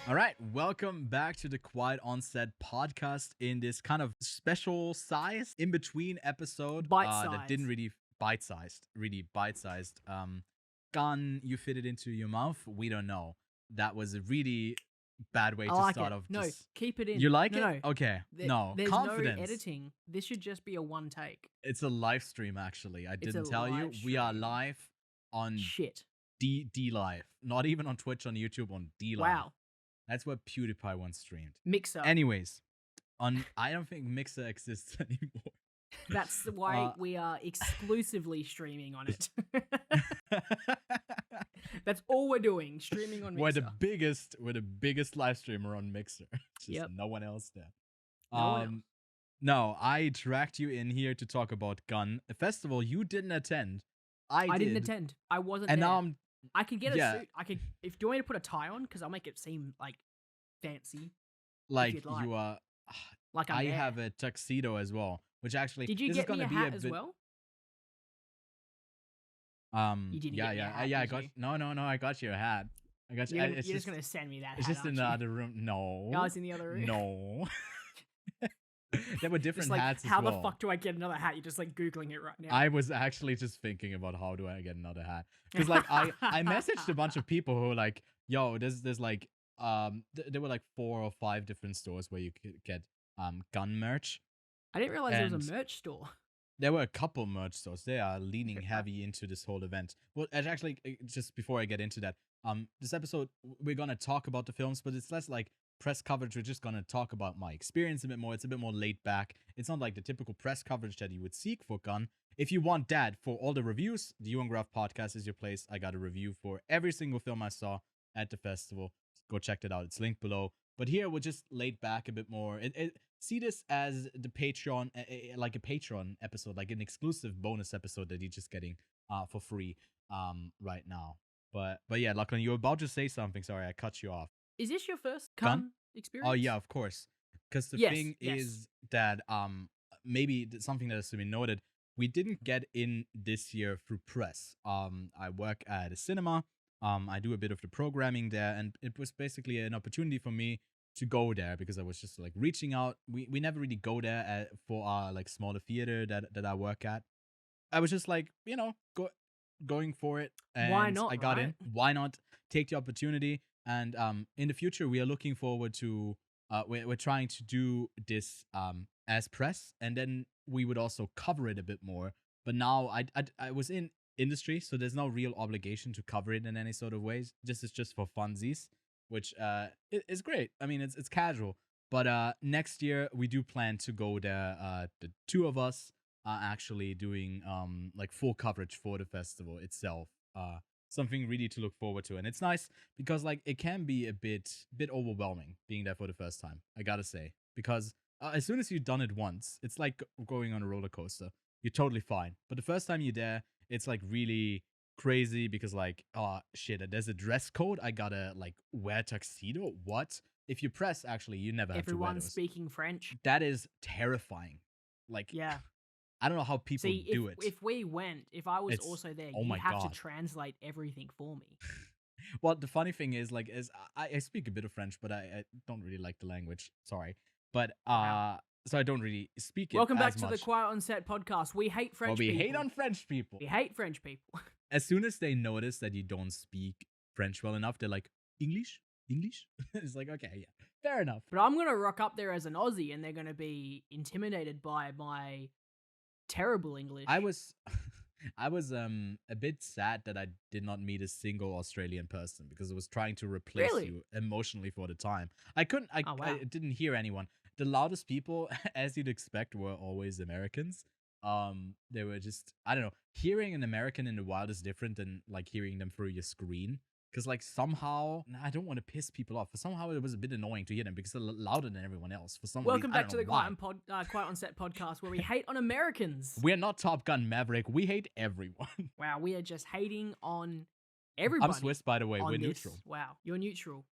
All right, welcome back to the Quiet Onset podcast in this kind of special size in between episode Bite that didn't size. really really bite-sized. Gun you fit it into your mouth? We don't know. That was a really bad way I to like start it. off. No, Just keep it in. you like no, it? No, Okay, no there's confidence. no editing. This should just be a one take. It's a live stream actually. I It's didn't a tell you. live We are stream. live on Shit. D Live, not even on Twitch, on YouTube, on D Live. Wow. That's what PewDiePie once streamed. Mixer. Anyways, I don't think Mixer exists anymore. That's why we are exclusively streaming on it. That's all we're doing, streaming on Mixer. We're the biggest live streamer on Mixer. Just Yep. no one else there. No one else. No, I dragged you in here to talk about Gun, a festival you didn't attend. I didn't did. attend. I wasn't And there. now I'm I could get a yeah. suit. I could, if do you want me to put a tie on, because I'll make it seem like fancy. like you'd like. you are. Like I'm I there. have a tuxedo as well, which actually Did you this get is gonna me a be hat a as bit. well? You didn't Yeah, get me a yeah, hat, yeah. I did got you? no. I got you a hat. I got you. You're, It's you're just just gonna send me that. It's hat, just in aren't the you? other room. No. Oh, it's in the other room. No. There were different Just like, hats as how well. the fuck do I get another hat? You're just like Googling it right now. I was actually just thinking about how do I get another hat. Because like I messaged a bunch of people who were like, yo, there's like there were like 4 or 5 different stores where you could get gun merch. I didn't realize there was And a merch store. there were a couple merch stores. They are leaning heavy into this whole event. Well, actually, just before I get into that, this episode we're gonna talk about the films, but it's less like press coverage. We're just gonna talk about my experience a bit more. It's a bit more laid back. It's not like the typical press coverage that you would seek for Gun. If you want that for all the reviews, the Ewan Graph podcast is your place. I got a review for every single film I saw at the festival. Go check that out. It's linked below. But here we're just laid back a bit more. See this as the Patreon, like a Patreon episode, like an exclusive bonus episode that you're just getting for free right now. But yeah, Lachlan, you were about to say something. Sorry, I cut you off. Is this your first Gun? Gun experience? Oh yeah, of course. Because the Yes, thing yes. is that maybe something that has to be noted. We didn't get in this year through press. I work at a cinema. I do a bit of the programming there, and it was basically an opportunity for me to go there because I was just like reaching out. We never really go there for our like smaller theater that I work at. I was just like, going for it, and Why not, I got in. right? Why not take the opportunity? And in the future, we are looking forward to. We're trying to do this as press, and then we would also cover it a bit more. But now I was in industry, so there's no real obligation to cover it in any sort of ways. This is just for funsies, which is great. I mean, it's casual. But next year we do plan to go there. The two of us are actually doing like full coverage for the festival itself. Something really to look forward to, and it's nice because like it can be a bit overwhelming being there for the first time. I gotta say, because as soon as you've done it once, it's like going on a roller coaster. You're totally fine, but the first time you're there, it's like really crazy because like, oh shit, there's a dress code. I gotta like wear tuxedo. What? If you press, actually, you never have to wear Everyone's those. speaking French. That is terrifying. Like, Yeah. I don't know how people See, do it. if we went, if I was It's- also there, oh you'd my have God. to translate everything for me. Well, the funny thing is, like, I speak a bit of French, but I don't really like the language. Sorry, but Wow. so I don't really speak it. Welcome back as to the much. Quiet on Set podcast. We hate French Well, we people. hate on French people. We hate French people. As soon as they notice that you don't speak French well enough, they're like, English. It's like, okay, yeah, fair enough. But I'm gonna rock up there as an Aussie, and they're gonna be intimidated by my terrible English. I was a bit sad that I did not meet a single Australian person because I was trying to replace Really? you emotionally for the time. I couldn't. Oh, wow. I didn't hear anyone. The loudest people, as you'd expect, were always Americans. They were just, I don't know. Hearing an American in the wild is different than like hearing them through your screen. Because like somehow, I don't want to piss people off, but somehow it was a bit annoying to hear them because they're louder than everyone else. For some Welcome reason, I back don't to the know why. Quiet on Set podcast, where we hate on Americans. We're not Top Gun Maverick. We hate everyone. Wow, we are just hating on everybody. I'm Swiss, by the way. on We're this. neutral. Wow, you're neutral.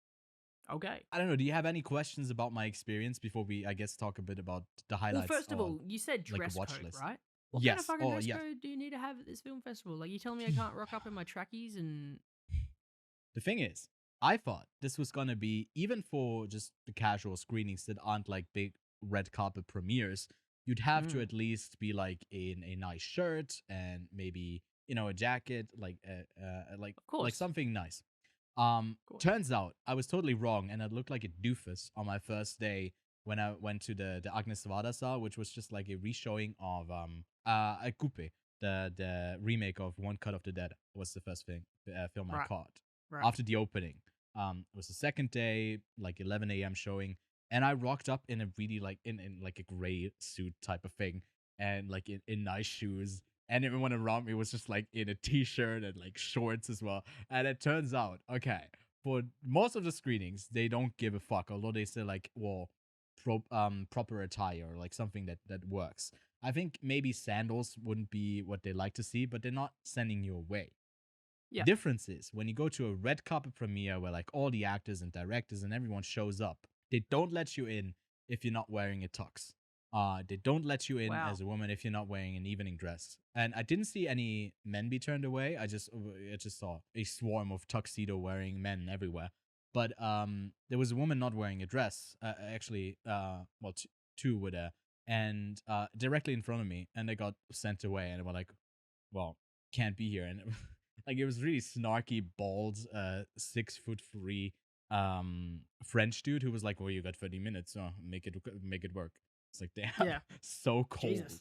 Okay. I don't know. Do you have any questions about my experience before we, I guess, talk a bit about the Well, highlights? first of or- all, you said like a dress watch code, list? right? What Yes. kind of fucking Oh, dress yeah. code do you need to have at this film festival? Like, you telling me I can't rock up in my trackies and... The thing is, I thought this was gonna be, even for just the casual screenings that aren't like big red carpet premieres, you'd have to Mm, at least be like in a nice shirt and maybe a jacket, of course, something nice. of course. Turns out I was totally wrong, and I looked like a doofus on my first day when I went to the Agnes Varda Saal, which was just like a reshowing of a Coupe, the remake of One Cut of the Dead was the first film I Right, caught right. after the opening. It was the second day, like 11 a.m. showing, and I rocked up in a really like in like a gray suit type of thing, and like in nice shoes, and everyone around me was just like in a t-shirt and like shorts as well. And it turns out, okay, for most of the screenings, they don't give a fuck, although they say like, well, proper attire, or like something that works. I think maybe sandals wouldn't be what they like to see, but they're not sending you away. Yeah, Difference is when you go to a red carpet premiere where like all the actors and directors and everyone shows up, they don't let you in if you're not wearing a tux. They don't let you in wow. as a woman if you're not wearing an evening dress. And I didn't see any men be turned away. I just saw a swarm of tuxedo wearing men everywhere. But there was a woman not wearing a dress. Actually, well, two were there, and directly in front of me, and they got sent away, and they were like, well, can't be here. And like it was really snarky, bald, 6'3" French dude who was like, well, you got 30 minutes, so make it work. It's like, damn, Yeah, so cold. Jesus.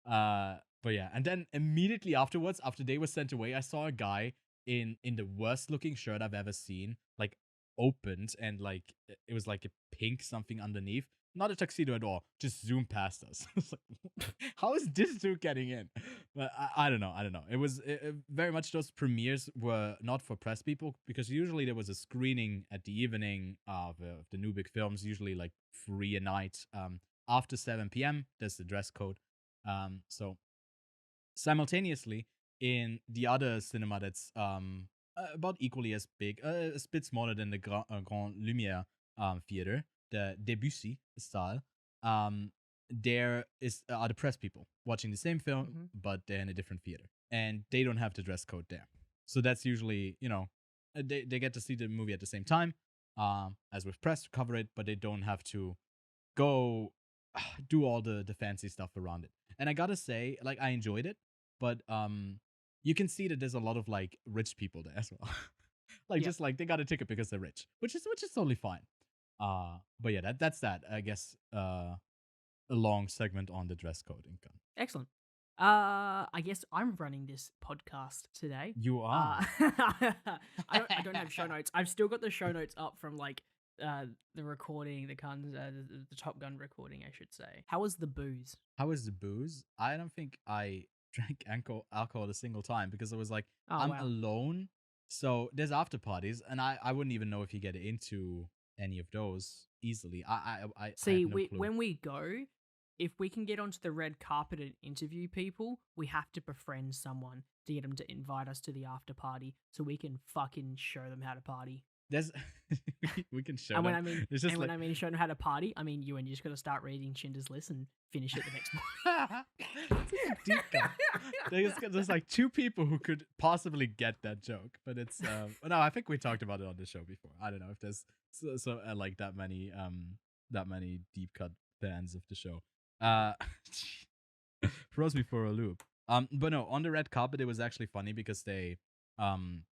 But yeah, and then immediately afterwards, after they were sent away, I saw a guy in the worst looking shirt I've ever seen, like opened, and like it was like a pink something underneath, not a tuxedo at all, just zoomed past us. It's like, how is this dude getting in? But I don't know. I don't know. It very much, those premieres were not for press people, because usually there was a screening at the evening of the new big films, usually like free a night. After 7 p.m. There's the dress code. So simultaneously, in the other cinema that's about equally as big, a bit smaller than the Grand Lumiere theater, the Debussy style, there are the press people watching the same film, Hmm. but they're in a different theater, and they don't have the dress code there. So that's usually, they get to see the movie at the same time, as with press to cover it, but they don't have to go do all the fancy stuff around it. And I gotta say, like, I enjoyed it, but you can see that there's a lot of like rich people there as well. Like, Yep. just like they got a ticket because they're rich, which is totally fine. But yeah, that's that. I guess a long segment on the dress code in Gun. Excellent. I guess I'm running this podcast today. You are. I don't have show notes. I've still got the show notes up from like the recording, the Top Gun recording, I should say. How was the booze? How is the booze? I don't think I drank alcohol a single time, because I was like, Oh I'm wow. alone. So there's after parties, and I wouldn't even know if you get into any of those easily. I have See, no we clue. when we go, if we can get onto the red carpet and interview people, we have to befriend someone to get them to invite us to the after party so we can fucking show them how to party. There's we can show And when them. I mean It's just and when like I mean show them how to party, I mean you and you just gotta start reading Schindler's List and finish it the next it's such a deep cut. There's like two people who could possibly get that joke, but it's no, I think we talked about it on the show before. I don't know if there's like that many deep cut fans of the show. Uh, throws me for a loop. But no, on the red carpet it was actually funny because they um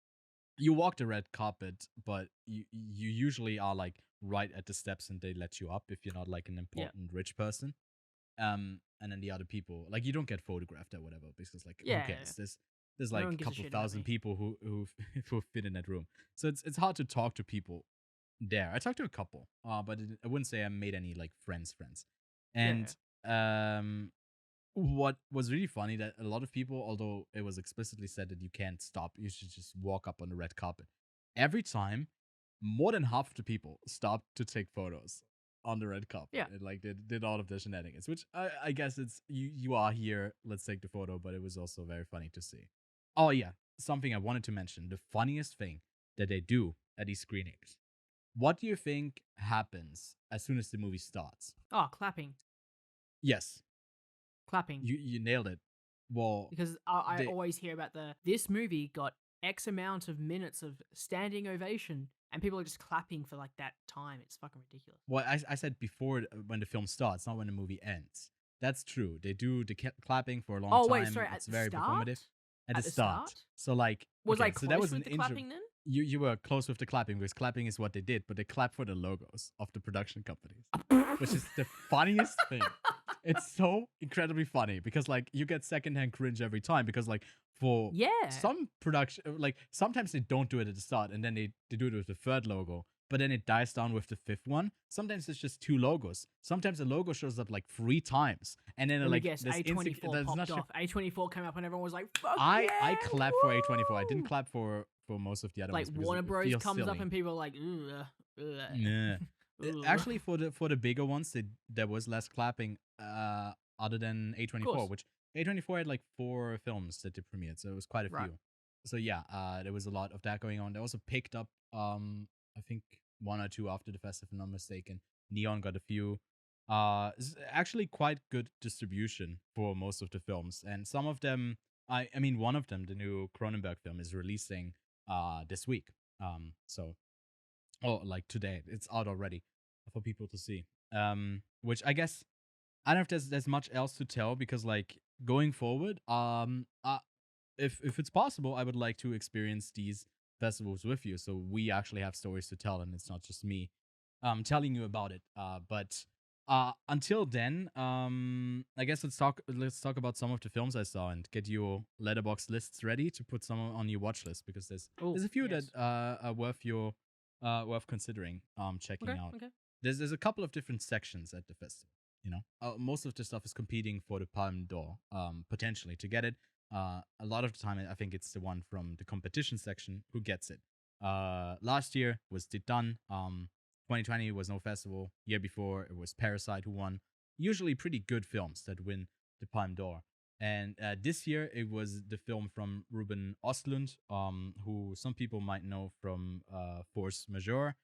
you walk the red carpet, but you usually are like right at the steps, and they let you up if you're not like an morning. important rich person. And then the other people, like, you don't get photographed or whatever, because like, who Yeah, yeah, yeah. cares? There's No like one a gives a couple shit about thousand me. people who fit in that room, so it's hard to talk to people there. I talked to a couple, but I wouldn't say I made any like friends. Yeah, And yeah. what was really funny, that a lot of people, although it was explicitly said that you can't stop, you should just walk up on the red carpet. Every time, more than half of the people stopped to take photos on the red carpet, Yeah. and like did all of the shenanigans. Which I guess it's you are here, let's take the photo. But it was also very funny to see. Oh yeah, something I wanted to mention: the funniest thing that they do at these screenings. What do you think happens as soon as the movie starts? Oh, clapping. Yes, Clapping. you nailed it. Well, Because I they always hear about this movie got X amount of minutes of standing ovation. and people are just clapping for like that time. It's fucking ridiculous. Well, I said before when the film starts, not when the movie ends. That's true. They do the clapping for a long Oh wait, time. sorry. At It's the very performative. start, At the at the start. start, So like, was I okay, so that close was an with the intro. clapping then? You were close with the clapping because clapping is what they did, but they clap for the logos of the production companies, which is the funniest thing. It's so incredibly funny because like you get secondhand cringe every time because like for Yeah. some production, like sometimes they don't do it at the start and then they do it with the third logo, but then it dies down with the fifth one. Sometimes it's just two logos. Sometimes the logo shows up like 3 times, and then Let me like guess. A24 there's popped not off. A24 came up, and everyone was like, "Fuck I yeah!" I clap for A24. I didn't woo!" clap for most of the other Like ones because Warner it Bros feels comes up, silly. and people are like, "Ooh, Yeah. ooh." Actually, for the bigger ones, there was less clapping. Other than Of A24, course, which A24 had like 4 films that they premiered, so it was quite a right. few. So yeah, there was a lot of that going on. They also picked up, I think 1 or 2 after the festival, if I'm not mistaken. Neon got a few. It's actually quite good distribution for most of the films, and some of them. I mean, one of them, the new Cronenberg film, is releasing this week. So like today, it's out already for people to see. Which I guess I don't know if there's much else to tell because like going forward, if it's possible, I would like to experience these festivals with you, so we actually have stories to tell, and it's not just me telling you about it. But until then, I guess let's talk about some of the films I saw and get your letterbox lists ready to put some on your watch list because Oh, there's a few that yes. are worth considering checking Okay, out. okay. There's a couple of different sections at the festival. Most of the stuff is competing for the Palme d'Or, potentially to get it. A lot of the time, I think it's the one from the competition section who gets it. Last year was Titan. 2020 was no festival. Year before it was Parasite who won. Usually pretty good films that win the Palme d'Or. And this year it was the film from Ruben Östlund, who some people might know from Force Majeure.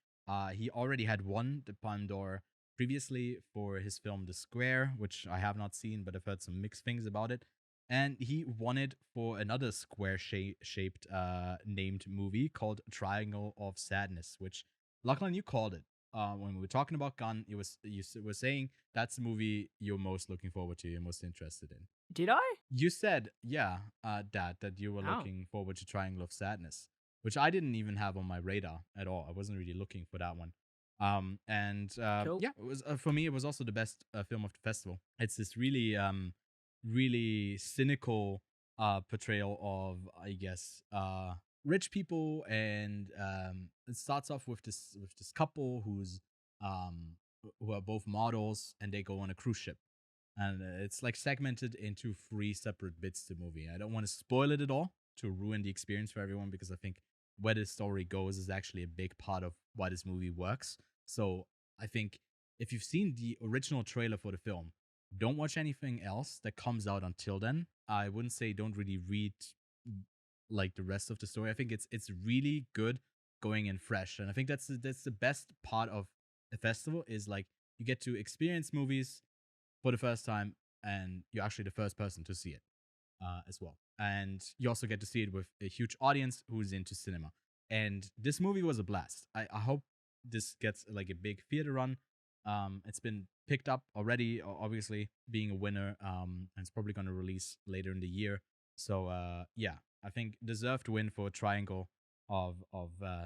He already had won the Palme d'Or previously for his film The Square, which I have not seen, but I've heard some mixed things about it. And he won it for another square shaped named movie called Triangle of Sadness, which Lachlan, you called it. When we were talking about Gun, you were saying that's the movie you're most looking forward to, you're most interested in. Did I? You said, yeah, that you were Oh. looking forward to Triangle of Sadness, which I didn't even have on my radar at all. I wasn't really looking for that one. And Cool. yeah, it was for me. It was also the best film of the festival. It's this really cynical portrayal of, I guess, rich people, and it starts off with this couple who are both models, and they go on a cruise ship, and it's like segmented into 3 separate bits to movie. I don't want to spoil it at all to ruin the experience for everyone because I think where the story goes is actually a big part of why this movie works. So I think if you've seen the original trailer for the film, don't watch anything else that comes out until then. I wouldn't say don't really read like the rest of the story. I think it's really good going in fresh, and I think that's the best part of a festival is like you get to experience movies for the first time, and you're actually the first person to see it as well. And you also get to see it with a huge audience who's into cinema. And this movie was a blast. I hope this gets like a big theater run. It's been picked up already, obviously being a winner. And it's probably going to release later in the year. So yeah, I think deserved win for Triangle of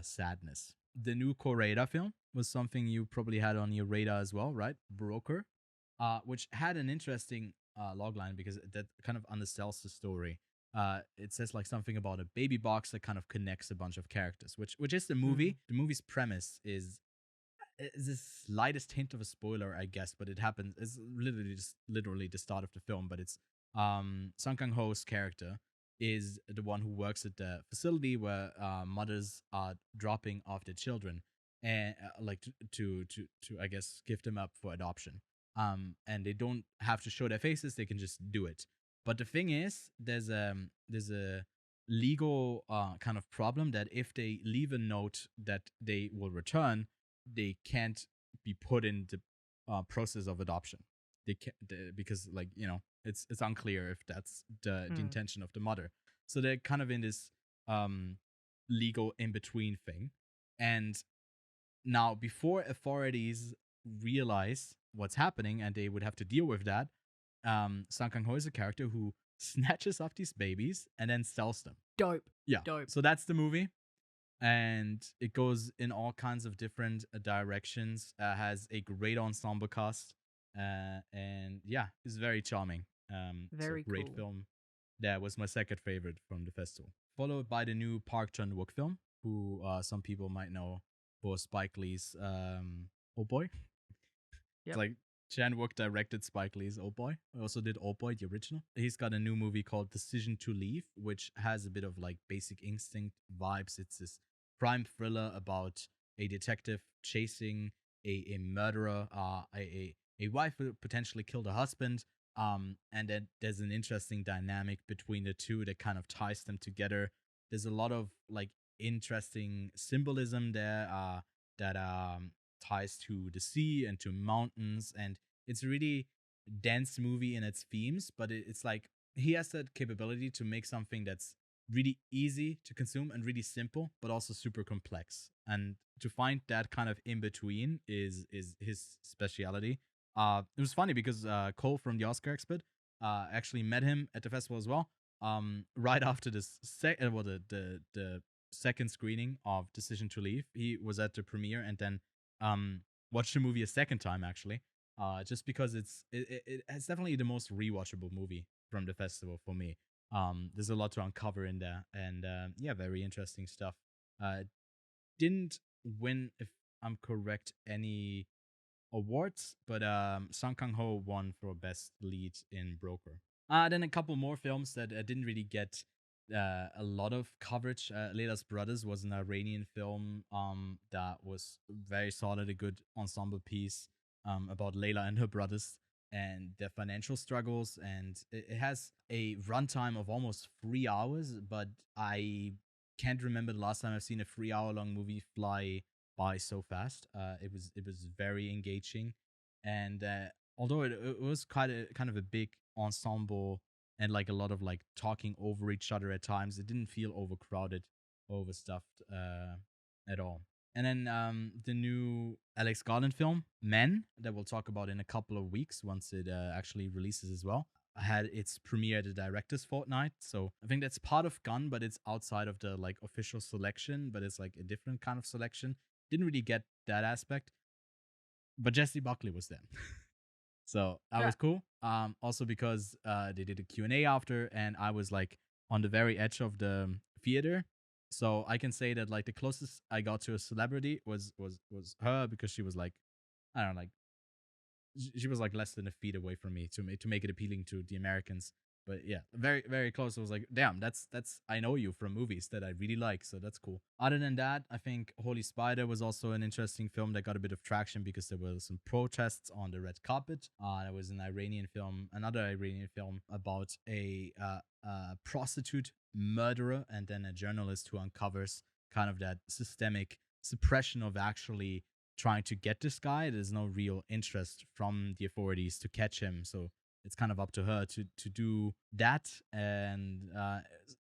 Sadness. The new Correda film was something you probably had on your radar as well, right? Broker, which had an interesting logline because that kind of undersells the story. It says like something about a baby box that kind of connects a bunch of characters, which is the movie. Hmm. The movie's premise is the slightest hint of a spoiler, I guess, but it happens. It's literally the start of the film, but it's Sung Kang Ho's character is the one who works at the facility where mothers are dropping off their children and like to I guess give them up for adoption. And they don't have to show their faces; they can just do it. But the thing is, there's a legal kind of problem that if they leave a note that they will return, they can't be put in the process of adoption. Because like it's unclear if that's the Hmm. intention of the mother. So they're kind of in this um legal in between thing, And now, before authorities realize what's happening and they would have to deal with that, Sang Kang Ho is a character who snatches up these babies and then sells them. Dope. Yeah. Dope. So that's the movie. And it goes in all kinds of different directions. Has a great ensemble cast. And yeah, it's very charming. So Very great cool. film. That was my second favorite from the festival. Followed by the new Park Chan Wook film, who some people might know for Spike Lee's Oh Boy. It's Yep. like Chan Wook directed Spike Lee's Old Boy. He also did Old Boy, the original. He's got a new movie called Decision to Leave, which has a bit of like Basic Instinct vibes. It's this crime thriller about a detective chasing a murderer, a wife who potentially killed her husband. And then there's an interesting dynamic between the two that kind of ties them together. There's a lot of like interesting symbolism there that ties to the sea and to mountains, and it's a really dense movie in its themes, but it's like he has that capability to make something that's really easy to consume and really simple but also super complex, and to find that kind of in between is his speciality. It was funny because Cole from the Oscar Expert actually met him at the festival as well, right after this the second screening of Decision to Leave. He was at the premiere and then watched the movie a second time actually, just because it's definitely the most rewatchable movie from the festival for me. There's a lot to uncover in there, and yeah, very interesting stuff. Uh, didn't win, if I'm correct, any awards, but Song Kang Ho won for best lead in Broker. Then a couple more films that didn't really get a lot of coverage. Leila's Brothers was an Iranian film that was very solid, a good ensemble piece about Leila and her brothers and their financial struggles. And it has a runtime of almost 3 hours, but I can't remember the last time I've seen a 3 hour long movie fly by so fast. It was very engaging, and although it was kind of a big ensemble and like a lot of like talking over each other at times, it didn't feel overcrowded, overstuffed at all. And then the new Alex Garland film, Men, that we'll talk about in a couple of weeks once it actually releases as well, had its premiere at the Directors Fortnight. So I think that's part of Gun, but it's outside of the like official selection, but it's like a different kind of selection. Didn't really get that aspect, but Jesse Buckley was there. So that Yeah. was cool. Also because they did a Q&A after, and I was like on the very edge of the theater. So I can say that like the closest I got to a celebrity was her, because she was like, I don't know, like she was like less than a feet away from me to make it appealing to the Americans. But yeah, very very close. I was like, damn, that's I know you from movies that I really like, so that's cool. Other than that, I think Holy Spider was also an interesting film that got a bit of traction because there were some protests on the red carpet. It was an Iranian film, another Iranian film about a prostitute murderer and then a journalist who uncovers kind of that systemic suppression of actually trying to get this guy. There's no real interest from the authorities to catch him, so it's kind of up to her to do that. And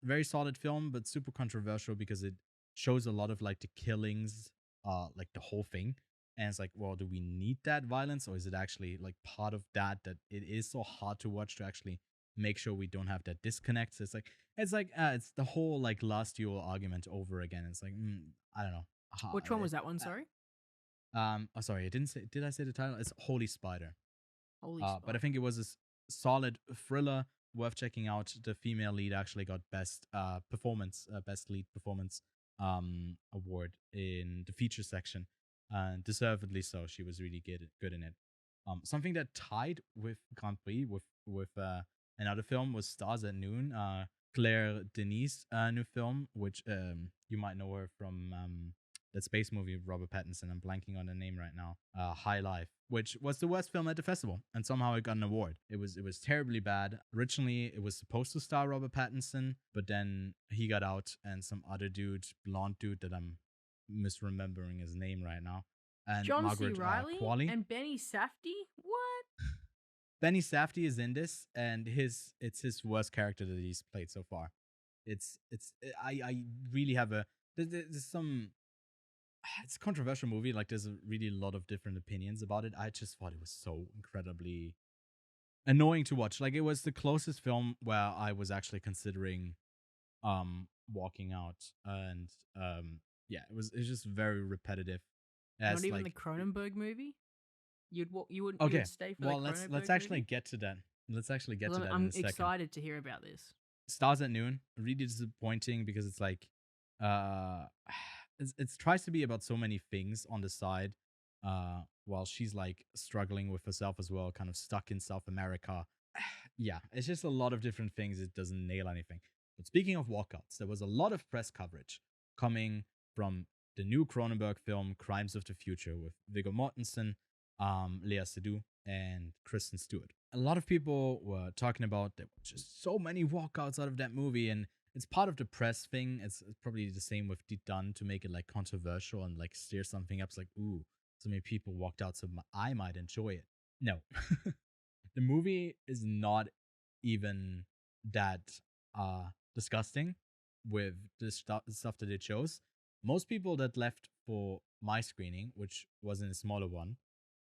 very solid film, but super controversial because it shows a lot of like the killings, like the whole thing. And it's like, well, do we need that violence, or is it actually like part of that it is so hard to watch to actually make sure we don't have that disconnect? So it's the whole like last duel argument over again. It's like, I don't know. Which one was that one? Sorry. Oh, sorry, I didn't say. Did I say the title? It's Holy Spider. Holy But I Spider. think it was a solid thriller worth checking out. The female lead actually got best performance, best lead performance award in the feature section, and deservedly so. She was really good in it. Something that tied with Grand Prix with another film was Stars at Noon. Claire Denis' new film, which you might know her from that space movie with Robert Pattinson. I'm blanking on the name right now. High Life, which was the worst film at the festival, and somehow it got an award. It was terribly bad. Originally, it was supposed to star Robert Pattinson, but then he got out, and some other dude, blonde dude that I'm misremembering his name right now, and John C. Margaret Riley Qualley. and Benny Safdie. What? Benny Safdie is in this, and it's his worst character that he's played so far. It's I really have a there's some it's a controversial movie. Like, there's a really lot of different opinions about it. I just thought it was so incredibly annoying to watch. Like, it was the closest film where I was actually considering walking out, and yeah, it was just very repetitive. Not As even like the Cronenberg movie. You would okay, stay for the well, let's Cronenberg actually movie. get to that. Let's actually get 'Cause to I'm, that in I'm a second. excited to hear about this. Stars at Noon, really disappointing because it's like uh it tries to be about so many things on the side, while she's like struggling with herself as well, kind of stuck in South America. Yeah, it's just a lot of different things. It doesn't nail anything. But speaking of walkouts, there was a lot of press coverage coming from the new Cronenberg film Crimes of the Future with Viggo Mortensen, Lea Seydoux, and Kristen Stewart. A lot of people were talking about there were just so many walkouts out of that movie, and it's part of the press thing. It's probably the same with Deep Done to make it like controversial and like steer something up. It's like, ooh, so many people walked out, so I might enjoy it. No, the movie is not even that disgusting with the stuff that it shows. Most people that left for my screening, which wasn't a smaller one,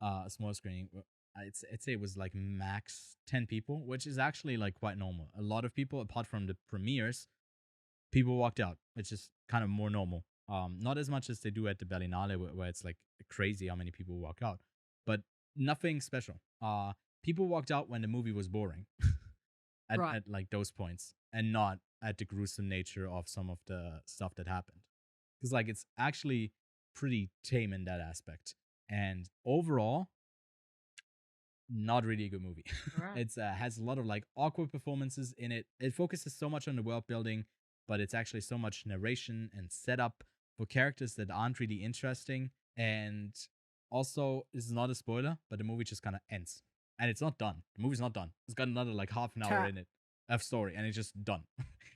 a small screening, I'd say it was like max 10 people, which is actually like quite normal. A lot of people, apart from the premieres, people walked out, which is kind of more normal. Not as much as they do at the Berlinale, where it's like crazy how many people walk out, but nothing special. People walked out when the movie was boring Right. at like those points, and not at the gruesome nature of some of the stuff that happened. Because like it's actually pretty tame in that aspect, and overall, not really a good movie. Right. It's has a lot of like awkward performances in it. It focuses so much on the world building, but it's actually so much narration and setup for characters that aren't really interesting. And also, this is not a spoiler, but the movie just kind of ends, and it's not done. The movie's not done. It's got another like half an hour Ta- in it of story, and it's just done.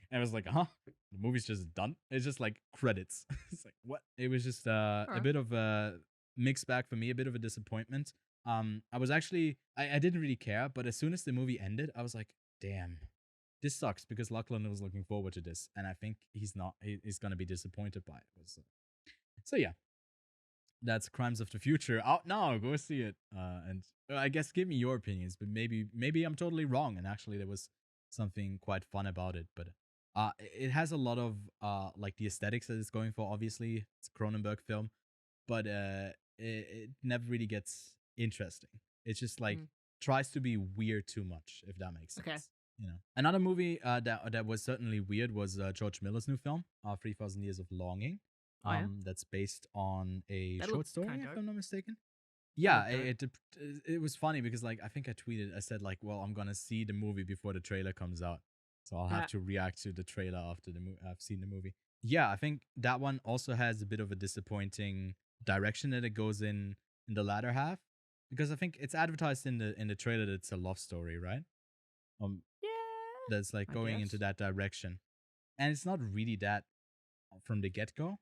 And I was like, huh? The movie's just done. It's just like credits. It's like what? It was just All a right. bit of a mixed bag for me, a bit of a disappointment. I was actually I didn't really care, but as soon as the movie ended, I was like, damn, this sucks because Lachlan was looking forward to this, and I think he's not. He's gonna be disappointed by it. So yeah, that's Crimes of the Future out now. Go see it. And I guess give me your opinions, but maybe I'm totally wrong, and actually there was something quite fun about it. But it has a lot of like the aesthetics that it's going for. Obviously, it's a Cronenberg film, but it never really gets interesting. It's just like Mm. tries to be weird too much, if that makes Okay. sense. You know, another movie that was certainly weird was George Miller's new film, 3,000 Years of Longing. Oh yeah. That's based on a That short looked story, kind of if dope. I'm not mistaken. That Yeah, looked dope. it was funny because like I think I tweeted, I said like, well, I'm gonna see the movie before the trailer comes out, so I'll have Ha- to react to the trailer after I've seen the movie. Yeah, I think that one also has a bit of a disappointing direction that it goes in the latter half, because I think it's advertised in the trailer that it's a love story, right? Um, yeah. that's like I going into guess. that direction, and it's not really that from the get go.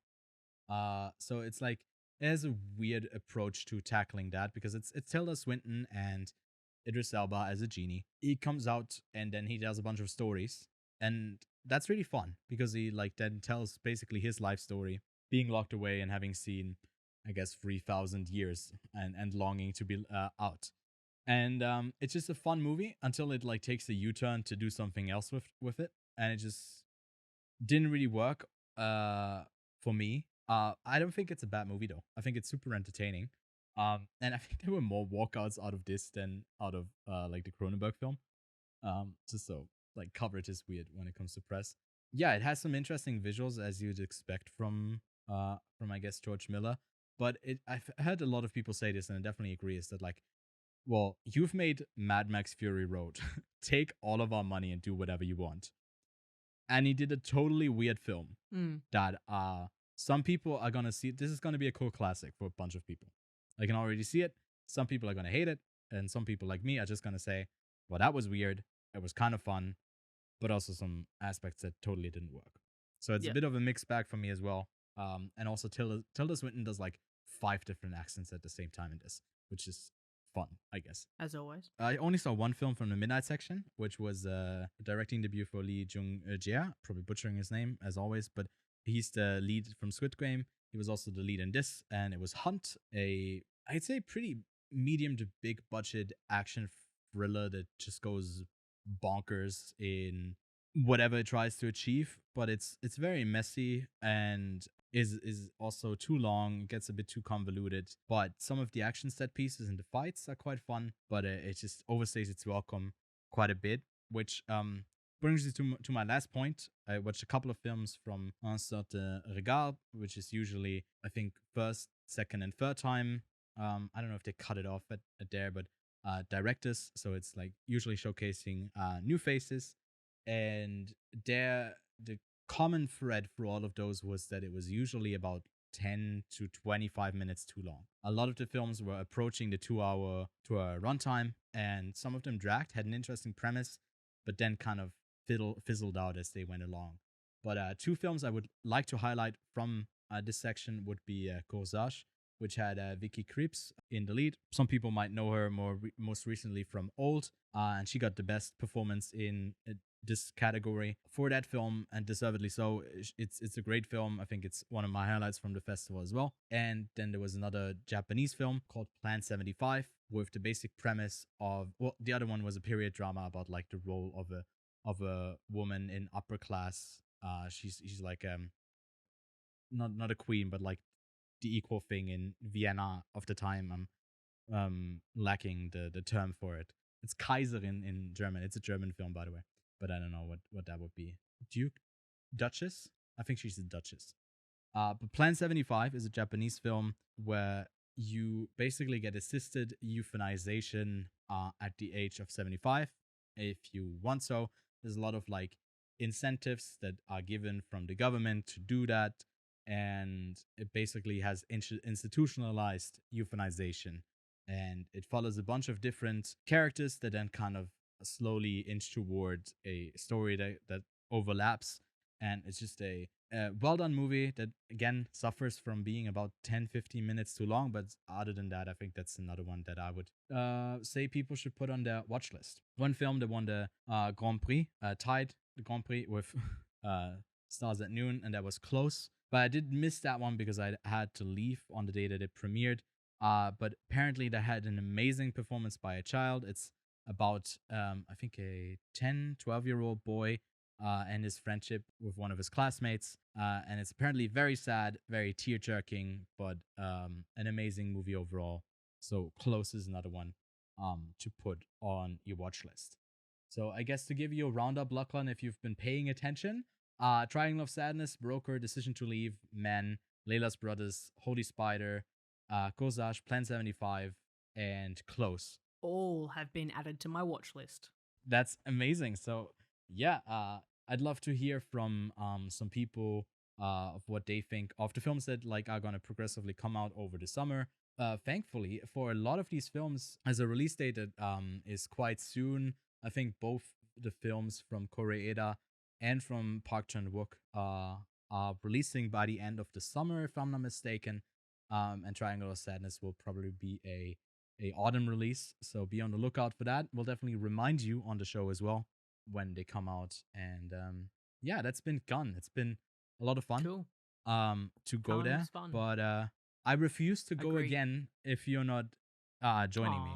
So it's like it has a weird approach to tackling that because it's Tilda Swinton and Idris Elba as a genie. He comes out and then he tells a bunch of stories, and that's really fun because he like then tells basically his life story, being locked away and having seen, I guess, 3,000 years and longing to be out. And it's just a fun movie until it like takes a U-turn to do something else with it, and it just didn't really work for me. I don't think it's a bad movie though. I think it's super entertaining. And I think there were more walkouts out of this than out of like the Cronenberg film. Just so like coverage is weird when it comes to press. Yeah, it has some interesting visuals as you'd expect from I guess George Miller. But I've heard a lot of people say this, and I definitely agree, is that like, well, you've made Mad Max Fury Road. Take all of our money and do whatever you want. And he did a totally weird film Mm. that some people are gonna see. This is gonna be a cool classic for a bunch of people. I can already see it. Some people are gonna hate it, and some people like me are just gonna say, "Well, that was weird. It was kind of fun, but also some aspects that totally didn't work." So it's a Yep. bit of a mixed bag for me as well. And also Tilda Swinton does like 5 different accents at the same time in this, which is fun, I guess. As always. I only saw one film from the Midnight Section, which was directing debut for Lee Jung Jae, probably butchering his name as always, but he's the lead from Squid Game. He was also the lead in this, and it was Hunt, a I'd say pretty medium to big budget action thriller that just goes bonkers in whatever it tries to achieve, but it's very messy and is also too long, gets a bit too convoluted. But some of the action set pieces and the fights are quite fun, but it just overstays its welcome quite a bit, which brings me to my last point. I watched a couple of films from Un Certain Regard, which is usually, I think, first, second, and third time. I don't know if they cut it off at there, but directors. So it's like usually showcasing new faces. And the common thread for all of those was that it was usually about 10 to 25 minutes too long. A lot of the films were approaching the 2 hour runtime, and some of them dragged, had an interesting premise, but then kind of fizzled out as they went along. But two films I would like to highlight from this section would be Corsage, which had Vicky Krieps in the lead. Some people might know her most recently from Old, and she got the best performance in this category for that film, and deservedly so. It's a great film. I think it's one of my highlights from the festival as well. And then there was another Japanese film called Plan 75 with the basic premise of, well, the other one was a period drama about like the role of a woman in upper class. She's like not a queen, but like the equal thing in Vienna of the time. I'm lacking the term for it. It's Kaiserin in German. It's a German film, by the way, but I don't know what that would be. Duke, Duchess. I think she's the Duchess. But Plan 75 is a Japanese film where you basically get assisted euthanization at the age of 75 if you want so. There's a lot of like incentives that are given from the government to do that. And it basically has institutionalized euthanization. And it follows a bunch of different characters that then kind of slowly inch towards a story that overlaps. And it's just a well done movie that again suffers from being about 10-15 minutes too long, but other than that, I think that's another one that I would say people should put on their watch list. One film that won the Grand Prix, tied the Grand Prix with Stars at Noon, and that was Close, but I did miss that one because I had to leave on the day that it premiered. But apparently they had an amazing performance by a child. It's about I think a 10-12-year-old boy and his friendship with one of his classmates. And it's apparently very sad, very tear jerking, but an amazing movie overall. So Close is another one to put on your watch list. So I guess to give you a roundup, Lachlan, if you've been paying attention, Triangle of Sadness, Broker, Decision to Leave, Men, Leila's Brothers, Holy Spider, Corsage, Plan 75, and Close. All have been added to my watch list. That's amazing. So yeah, I'd love to hear from some people of what they think of the films that like are gonna progressively come out over the summer. Thankfully, for a lot of these films, as a release date that is quite soon. I think both the films from Koreeda and from Park Chan Wook are releasing by the end of the summer, if I'm not mistaken. And Triangle of Sadness will probably be a autumn release, so be on the lookout for that. We'll definitely remind you on the show as well when they come out. And yeah, that's been fun. It's been a lot of fun Cool. to go Cannes there, was fun. but I refuse to go Agreed. again if you're not joining Aw. me.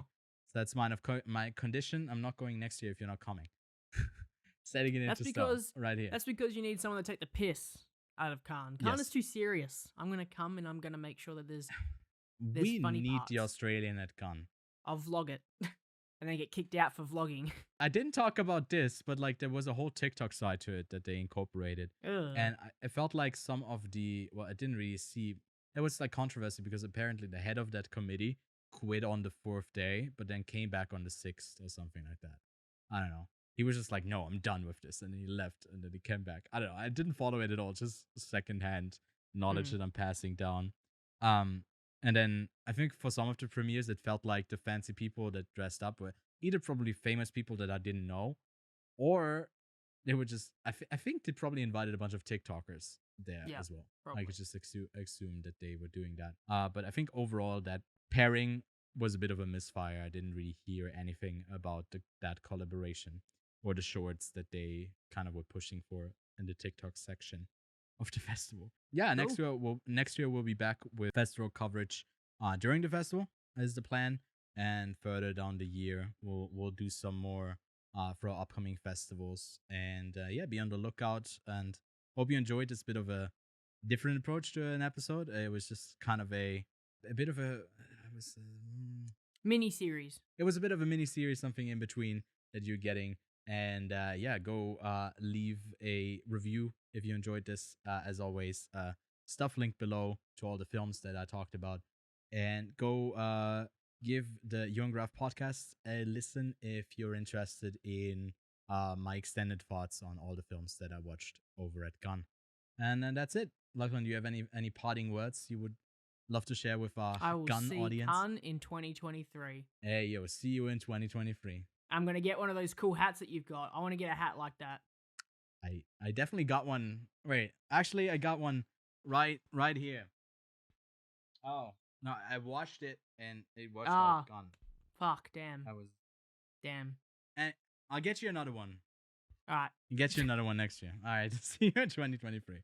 So that's my condition. I'm not going next year if you're not coming. Setting it That's into stone because right here. that's because you need someone to take the piss out of Cannes. Cannes Yes. is too serious. I'm gonna come and I'm gonna make sure that there's We funny need the parts. Australian at Gun. I'll vlog it. And then get kicked out for vlogging. I didn't talk about this, but like there was a whole TikTok side to it that they incorporated. Ugh. And I felt like some of the, well, I didn't really see, there was like controversy because apparently the head of that committee quit on the fourth day, but then came back on the sixth or something like that. I don't know. He was just like, no, I'm done with this. And he left and then he came back. I don't know. I didn't follow it at all. Just secondhand knowledge that I'm passing down. And then I think for some of the premieres, it felt like the fancy people that dressed up were either probably famous people that I didn't know, or they were just, I think they probably invited a bunch of TikTokers there Yeah, as well. probably. I could just assume that they were doing that. But I think overall that pairing was a bit of a misfire. I didn't really hear anything about that collaboration or the shorts that they kind of were pushing for in the TikTok section. of the festival. Yeah, Cool. next year we'll be back with festival coverage during the festival is the plan, and further down the year we'll do some more for our upcoming festivals, and yeah, be on the lookout, and hope you enjoyed this bit of a different approach to an episode. It was just kind of a bit of a it was Mini series. it was a bit of a mini series, something in between that you're getting. And yeah, go leave a review if you enjoyed this. As always, stuff linked below to all the films that I talked about, and go give the Young Graph podcast a listen if you're interested in my extended thoughts on all the films that I watched over at Gun. And then that's it. Lachlan, do you have any parting words you would love to share with our I will Gun see audience? Khan in 2023. Hey, yo, see you in 2023. I'm gonna get one of those cool hats that you've got. I want to get a hat like that. I definitely got one. Wait, actually, I got one right here. Oh no, I watched it and it was Ah, gone. fuck, damn, I was, damn. and I'll get you another one. All right. Get you another one next year. All right, see you in 2023.